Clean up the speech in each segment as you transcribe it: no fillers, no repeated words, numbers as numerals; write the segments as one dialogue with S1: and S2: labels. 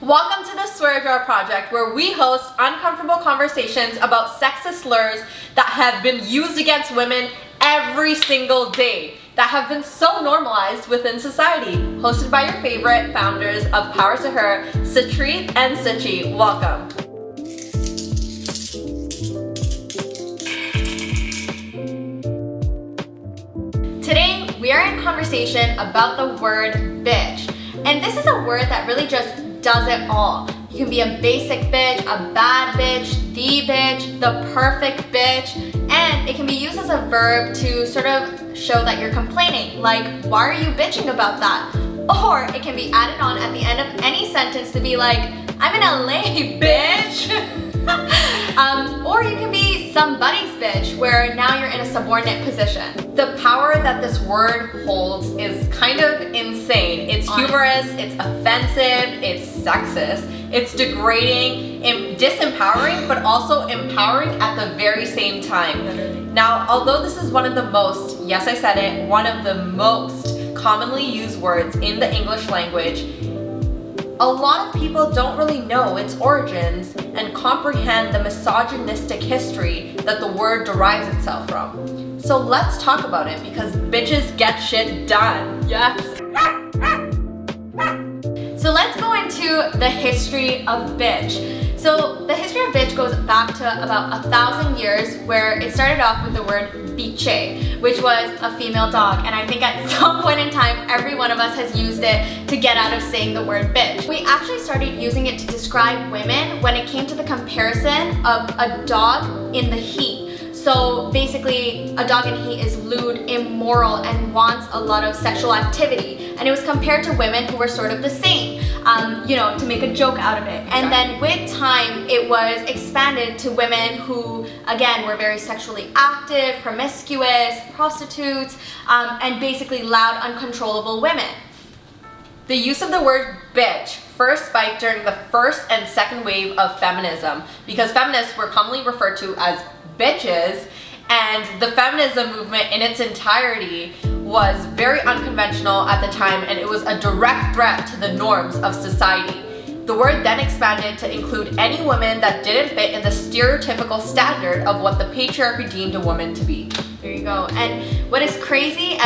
S1: Welcome to the Swear Jar Project, where we host uncomfortable conversations about sexist slurs that have been used against women every single day, that have been so normalized within society. Hosted by your favorite founders of Power to Her, Satreet and Sichi. Welcome. Today, we are in conversation about the word bitch. And this is a word that really just does it all. You can be a basic bitch, a bad bitch, the bitch, the perfect bitch, and it can be used as a verb to sort of show that you're complaining, like, why are you bitching about that? Or it can be added on at the end of any sentence to be like, I'm in LA, bitch! Or you can be somebody's bitch, where now you're in a subordinate position. The power that this word holds is kind of insane. It's humorous, it's offensive, it's sexist, it's degrading, disempowering, but also empowering at the very same time. Now, although this is one of the most, yes I said it, one of the most commonly used words in the English language, a lot of people don't really know its origins and comprehend the misogynistic history that the word derives itself from. So let's talk about it, because bitches get shit done. Yes. So let's go into the history of bitch. So the history of bitch goes back to about 1,000 years, where it started off with the word biche, which was a female dog. And I think at some point in time, every one of us has used it to get out of saying the word bitch. We actually started using it to describe women when it came to the comparison of a dog in the heat. So basically, a dog in heat is lewd, immoral, and wants a lot of sexual activity. And it was compared to women who were sort of the same, to make a joke out of it. And then with time, it was expanded to women who, again, were very sexually active, promiscuous, prostitutes, and basically loud, uncontrollable women. The use of the word bitch first spiked during the first and second wave of feminism, because feminists were commonly referred to as bitches, and the feminism movement in its entirety was very unconventional at the time, and it was a direct threat to the norms of society. The word then expanded to include any woman that didn't fit in the stereotypical standard of what the patriarchy deemed a woman to be. There you go. And what is crazy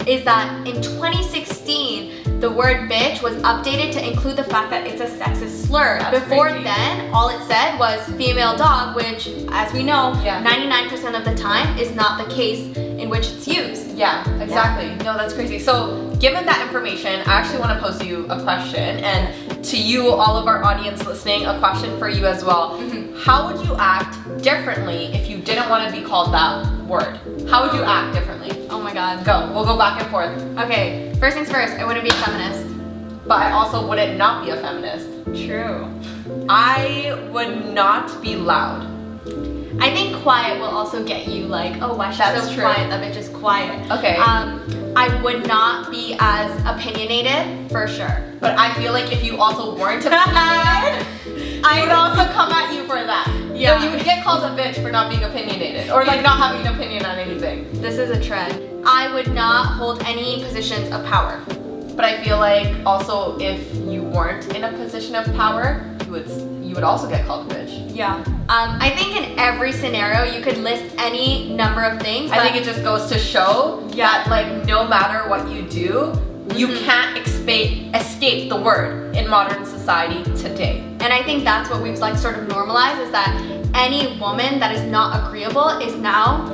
S1: is that in 2016, the word bitch was updated to include the fact that it's a sexist slur.
S2: That's
S1: Before
S2: crazy.
S1: then, all it said was female dog, which, as we know, 99% of the time is not the case in which it's used.
S2: Yeah, exactly. No, that's crazy. So,
S1: Given that information, I actually want to pose you a question, and to you, all of our audience listening, a question for you as well. How would you act differently if you didn't want to be called that word? How would you act differently?
S2: oh my god.
S1: Go. We'll go back and forth.
S2: Okay, first things first, I wouldn't be a feminist.
S1: But I also wouldn't not be a feminist.
S2: True.
S1: I would not be loud.
S2: I think quiet will also get you like, oh, why she's
S1: That's
S2: so
S1: true.
S2: quiet, that bitch is quiet.
S1: Okay.
S2: I would not be as opinionated, for sure.
S1: But I feel like if you also weren't opinionated, I would also come at you for that.
S2: Yeah.
S1: So you would get called a bitch for not being opinionated, or like not having an opinion on anything.
S2: This is a trend. I would not hold any positions of power.
S1: But I feel like also if you weren't in a position of power, you would also get called a bitch.
S2: Yeah. I think in every scenario you could list any number of things.
S1: I think it just goes to show that like no matter what you do, you can't escape the word in modern society today.
S2: And I think that's what we've like sort of normalized, is that any woman that is not agreeable is now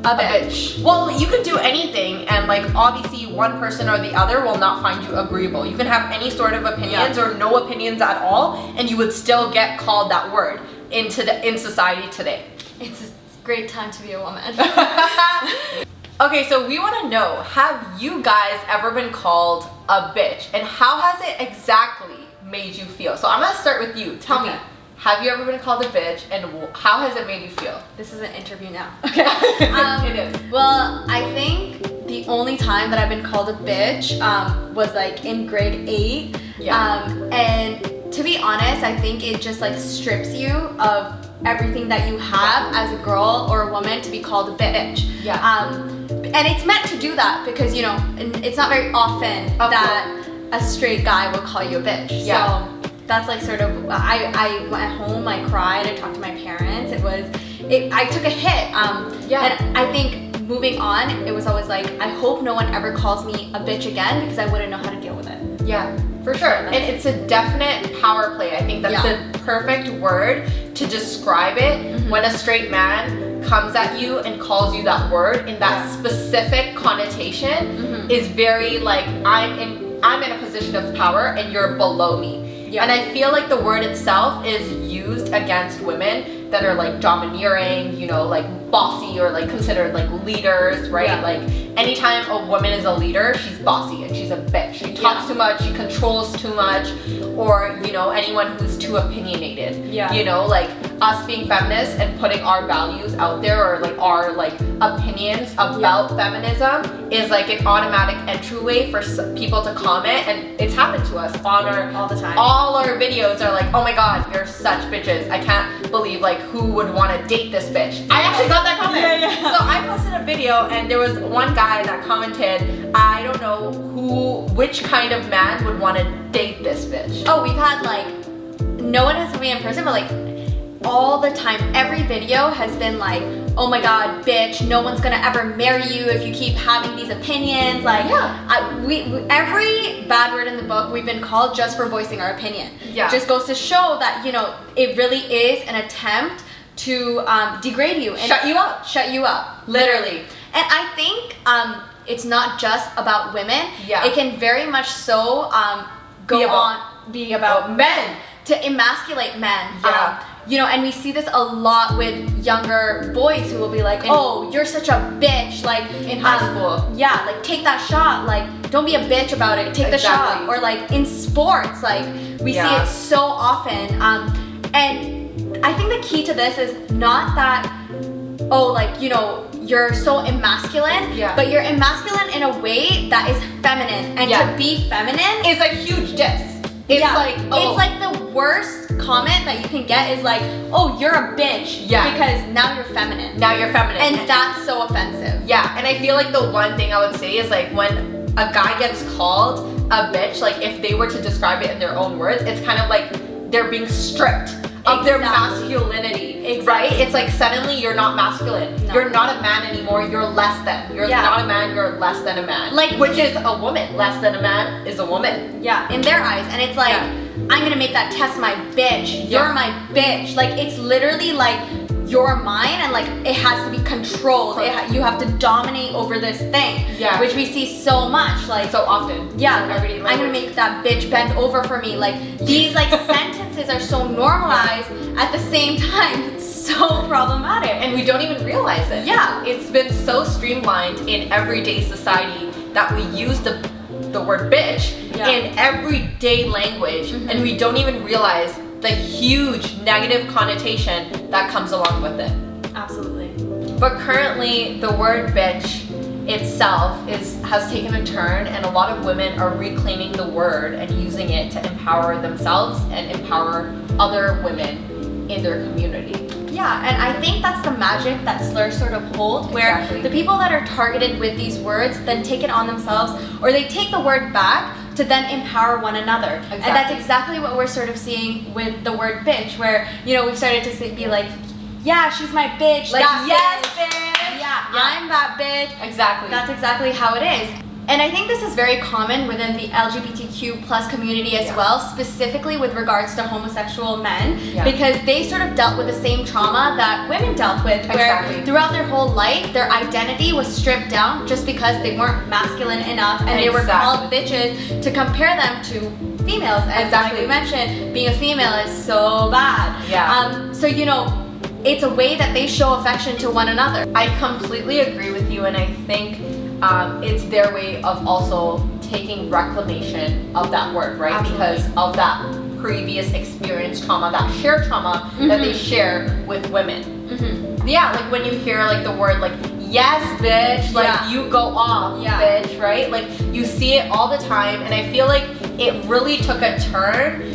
S2: a bitch.
S1: Well, you could do anything, and like obviously one person or the other will not find you agreeable. You can have any sort of opinions or no opinions at all, and you would still get called that word in society today.
S2: It's a great time to be a woman.
S1: Okay, so we want to know, have you guys ever been called a bitch, and how has it exactly made you feel? So I'm gonna start with you. Tell me, have you ever been called a bitch, and how has it made you feel?
S2: This is an interview now.
S1: Okay. It is.
S2: Well, I think the only time that I've been called a bitch was like in grade 8.
S1: Yeah.
S2: And to be honest, I think it just like strips you of everything that you have as a girl or a woman to be called a bitch.
S1: Yeah.
S2: And it's meant to do that because, it's not very often that a straight guy will call you a bitch.
S1: Yeah.
S2: So that's like sort of, I went home, I cried, I talked to my parents. I took a hit. And I think moving on, it was always like, I hope no one ever calls me a bitch again because I wouldn't know how to deal with it.
S3: Yeah, for sure. And it's a definite power play. I think that's the perfect word to describe it. When a straight man comes at you and calls you that word in that specific connotation is very like, I'm in a position of power and you're below me. And I feel like the word itself is used against women that are like domineering, you know, like bossy, or like considered like leaders, right? Like anytime a woman is a leader, she's bossy and she's a bitch. She talks too much, she controls too much, or, you know, anyone who's too opinionated. You know, like us being feminists and putting our values out there, or like our like opinions about feminism is like an automatic entryway for people to comment. And it's happened to us on
S2: all the time.
S3: All our videos are like, oh my god, you're such bitches. I can't believe like who would want to date this bitch. I actually got that comment. So I posted a video and there was one guy that commented, I don't know which kind of man would want to date this bitch.
S2: Oh, we've had like, no one has to be in person, but like all the time, every video has been like, oh my god, bitch, no one's gonna ever marry you if you keep having these opinions. Like, every bad word in the book we've been called just for voicing our opinion. Just goes to show that, you know, it really is an attempt to degrade you and shut you up, literally. And I think it's not just about women. It can very much so be about men, to emasculate men. You know, and we see this a lot with younger boys who will be like, oh, you're such a bitch, like
S3: in high school.
S2: Like take that shot, like don't be a bitch about it, take the shot. Or like in sports, like we see it so often. And I think the key to this is not that, oh, like, you know, you're so emasculine, but you're emasculine in a way that is feminine. And to be feminine
S3: is a huge diss. It's like,
S2: it's like the worst comment that you can get is like, oh, you're a bitch because now you're feminine. And that's so offensive.
S3: And I feel like the one thing I would say is like, when a guy gets called a bitch, like if they were to describe it in their own words, it's kind of like they're being stripped of their masculinity, right? It's like suddenly you're not masculine. You're not a man anymore, you're less than. You're not a man, you're less than a man. Like, which is a woman. Less than a man is a woman.
S2: In their eyes. And it's like, I'm gonna make that test my bitch. You're my bitch. Like, it's literally like, you're mine, and like it has to be controlled. You have to dominate over this thing, which we see so much, like
S3: so often.
S2: I'm gonna make that bitch bend over for me. Like these like sentences are so normalized at the same time, so problematic,
S3: and we don't even realize it. It's been so streamlined in everyday society that we use the word bitch in everyday language, and we don't even realize the huge negative connotation that comes along with it.
S2: Absolutely.
S3: But currently, the word bitch itself has taken a turn, and a lot of women are reclaiming the word and using it to empower themselves and empower other women in their community.
S2: And I think that's the magic that slurs sort of hold, where the people that are targeted with these words then take it on themselves, or they take the word back to then empower one another. And that's exactly what we're sort of seeing with the word bitch, where, you know, we've started to be like, yeah, she's my bitch. Like, yes, bitch. I'm that bitch.
S3: Exactly.
S2: That's exactly how it is. And I think this is very common within the LGBTQ plus community as well, specifically with regards to homosexual men, because they sort of dealt with the same trauma that women dealt with, where throughout their whole life, their identity was stripped down just because they weren't masculine enough, and they were called bitches to compare them to females. And like we mentioned, being a female is so bad. So, you know, it's a way that they show affection to one another.
S3: I completely agree with you, and I think it's their way of also taking reclamation of that word, right? Because of that previous experience trauma, that shared trauma that they share with women. Like when you hear like the word like, yes, bitch, like you go off, bitch, right? Like you see it all the time, and I feel like it really took a turn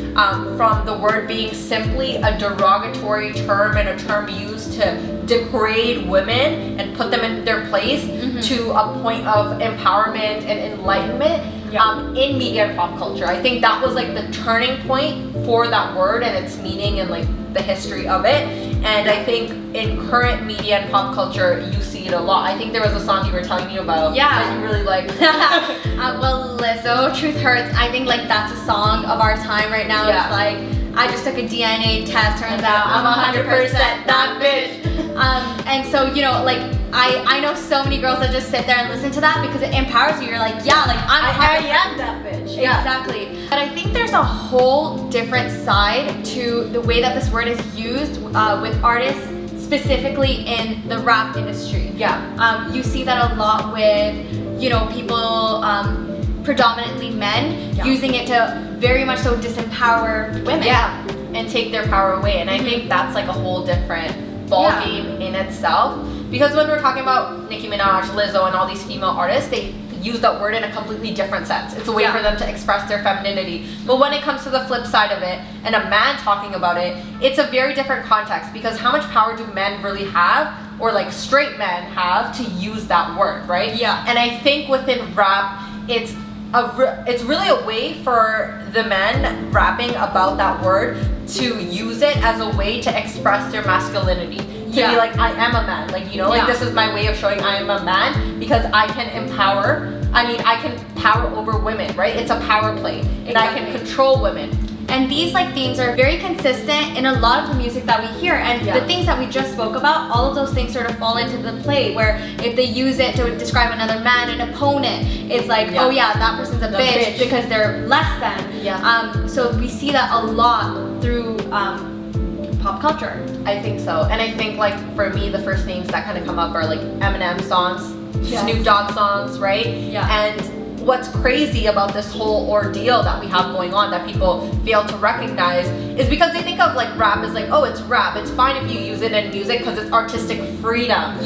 S3: from the word being simply a derogatory term and a term used to degrade women and put them in their place to a point of empowerment and enlightenment. in media and pop culture. I think that was like the turning point for that word and its meaning and like the history of it. And I think in current media and pop culture, you see it a lot. I think there was a song you were telling me about that you really liked.
S2: Well, Lizzo, Truth Hurts, I think like that's a song of our time right now. It's like, I just took a DNA test, turns out I'm 100% that bitch. And so, you know, like, I know so many girls that just sit there and listen to that because it empowers you. You're like, yeah, like,
S3: I am that bitch. Yeah.
S2: Exactly. But I think there's a whole different side to the way that this word is used with artists, specifically in the rap industry.
S3: Yeah.
S2: You see that a lot with, you know, people, predominantly men, using it to very much so disempower women.
S3: Yeah, and take their power away. And I think that's like a whole different ball game in itself. Because when we're talking about Nicki Minaj, Lizzo, and all these female artists, they use that word in a completely different sense. It's a way for them to express their femininity. But when it comes to the flip side of it, and a man talking about it, it's a very different context, because how much power do men really have, or like straight men have, to use that word, right?
S2: Yeah.
S3: And I think within rap, it's really a way for the men rapping about that word to use it as a way to express their masculinity. To be like, I am a man. Like, you know, like this is my way of showing I am a man, because I can I can power over women, right? It's a power play. And I can control women.
S2: And these like themes are very consistent in a lot of the music that we hear, and the things that we just spoke about, all of those things sort of fall into the play, where if they use it to describe another man, an opponent, it's like, oh yeah, that person's a bitch because they're less than. So we see that a lot through pop culture.
S3: I think so. And I think like for me, the first names that kind of come up are like Eminem songs, Snoop Dogg songs, right? And what's crazy about this whole ordeal that we have going on that people fail to recognize is because they think of like rap as like, oh, it's rap, it's fine if you use it in music because it's artistic freedom.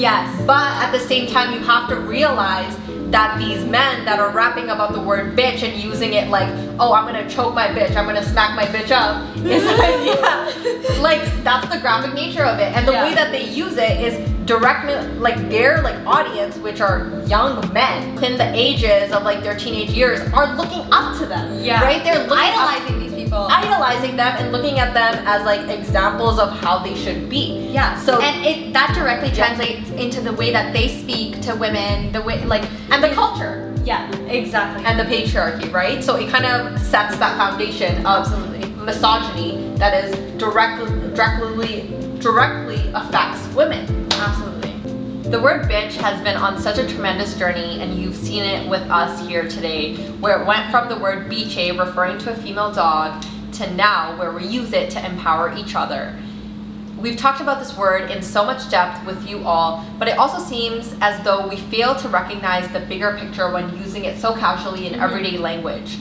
S3: But at the same time, you have to realize that these men that are rapping about the word bitch and using it like, oh, I'm gonna choke my bitch, I'm gonna smack my bitch up, is like, like that's the graphic nature of it. And the way that they use it is directly, like their like audience, which are young men in the ages of like their teenage years, are looking up to them, right? They're
S2: idolizing these people,
S3: idolizing them and looking at them as like examples of how they should be.
S2: So and that directly translates into the way that they speak to women, the way like,
S3: and the culture.
S2: Exactly.
S3: And the patriarchy, right? So it kind of sets that foundation of misogyny that is directly affects women.
S2: Absolutely.
S3: The word bitch has been on such a tremendous journey, and you've seen it with us here today, where it went from the word biche, referring to a female dog, to now where we use it to empower each other. We've talked about this word in so much depth with you all, but it also seems as though we fail to recognize the bigger picture when using it so casually in everyday language.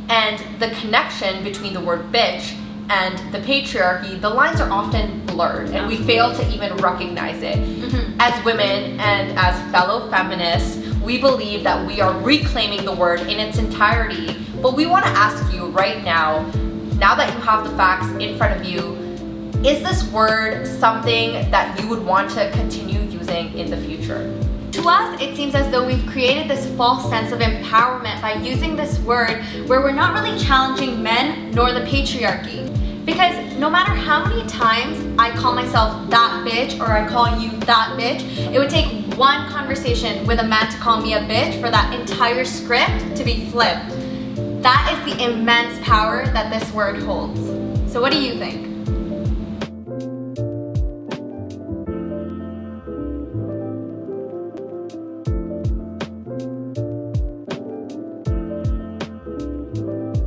S3: And the connection between the word bitch and the patriarchy, the lines are often blurred, and we fail to even recognize it. As women and as fellow feminists, we believe that we are reclaiming the word in its entirety, but we want to ask you right now that you have the facts in front of you, is this word something that you would want to continue using in the future?
S2: To us, it seems as though we've created this false sense of empowerment by using this word where we're not really challenging men nor the patriarchy. Because no matter how many times I call myself that bitch or I call you that bitch, it would take one conversation with a man to call me a bitch for that entire script to be flipped. That is the immense power that this word holds. So what do you think?